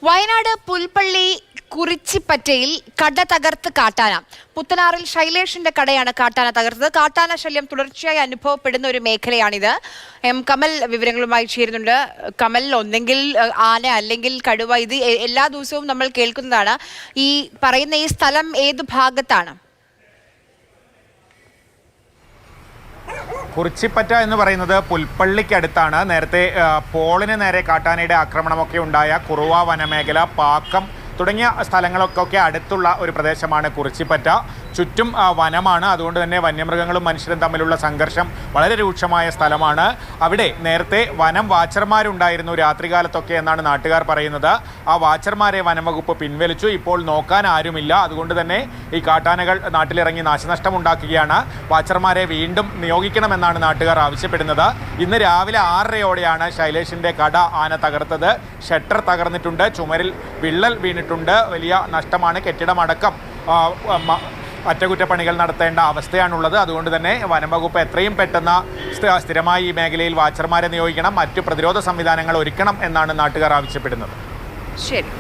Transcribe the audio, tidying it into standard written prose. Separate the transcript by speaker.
Speaker 1: വയനാട് പുൽപ്പള്ളി കുറിച്ചിപ്പറ്റയിൽ കട തകർത്ത് കാട്ടാന. പുത്തനാറിൽ ശൈലേഷിന്റെ കടയാണ് കാട്ടാന തകർത്തത്. കാട്ടാന ശല്യം തുടർച്ചയായി അനുഭവപ്പെടുന്ന ഒരു മേഖലയാണിത്. കമൽ വിവരങ്ങളുമായി ചേരുന്നുണ്ട്. കമൽ, ഒന്നെങ്കിൽ ആന അല്ലെങ്കിൽ കടുവ, ഇത് എല്ലാ ദിവസവും നമ്മൾ കേൾക്കുന്നതാണ്. ഈ പറയുന്ന ഈ സ്ഥലം ഏത് ഭാഗത്താണ്?
Speaker 2: കുറിച്ചിപ്പറ്റ എന്ന് പറയുന്നത് പുൽപ്പള്ളിക്കടുത്താണ്. നേരത്തെ പോളിന് നേരെ കാട്ടാനയുടെ ആക്രമണമൊക്കെ ഉണ്ടായ കുറുവ വനമേഖല, പാക്കം തുടങ്ങിയ സ്ഥലങ്ങളൊക്കെ അടുത്തുള്ള ഒരു പ്രദേശമാണ് കുറിച്ചിപ്പറ്റ. ചുറ്റും വനമാണ്. അതുകൊണ്ട് തന്നെ വന്യമൃഗങ്ങളും മനുഷ്യരും തമ്മിലുള്ള സംഘർഷം വളരെ രൂക്ഷമായ സ്ഥലമാണ്. അവിടെ നേരത്തെ വനം വാച്ചർമാരുണ്ടായിരുന്നു രാത്രികാലത്തൊക്കെ എന്നാണ് നാട്ടുകാർ പറയുന്നത്. ആ വാച്ചർമാരെ വനംവകുപ്പ് പിൻവലിച്ചു. ഇപ്പോൾ നോക്കാൻ ആരുമില്ല. അതുകൊണ്ട് തന്നെ ഈ കാട്ടാനകൾ നാട്ടിലിറങ്ങി നാശനഷ്ടം ഉണ്ടാക്കുകയാണ്. വാച്ചർമാരെ വീണ്ടും നിയോഗിക്കണമെന്നാണ് നാട്ടുകാർ ആവശ്യപ്പെടുന്നത്. ഇന്ന് രാവിലെ 6:30യോടെയാണ് ശൈലേഷിൻ്റെ കട ആന തകർത്തത്. ഷട്ടർ തകർന്നിട്ടുണ്ട്, ചുമരിൽ വിള്ളൽ വീണിട്ടുണ്ട്, വലിയ നഷ്ടമാണ്. കെട്ടിടമടക്കം അറ്റകുറ്റപ്പണികൾ നടത്തേണ്ട അവസ്ഥയാണുള്ളത്. അതുകൊണ്ട് തന്നെ വനംവകുപ്പ് എത്രയും പെട്ടെന്ന് സ്ഥിരമായി ഈ മേഖലയിൽ വാച്ചർമാരെ നിയോഗിക്കണം, മറ്റു പ്രതിരോധ സംവിധാനങ്ങൾ ഒരുക്കണം എന്നാണ് നാട്ടുകാർ ആവശ്യപ്പെടുന്നത്.
Speaker 1: ശരി.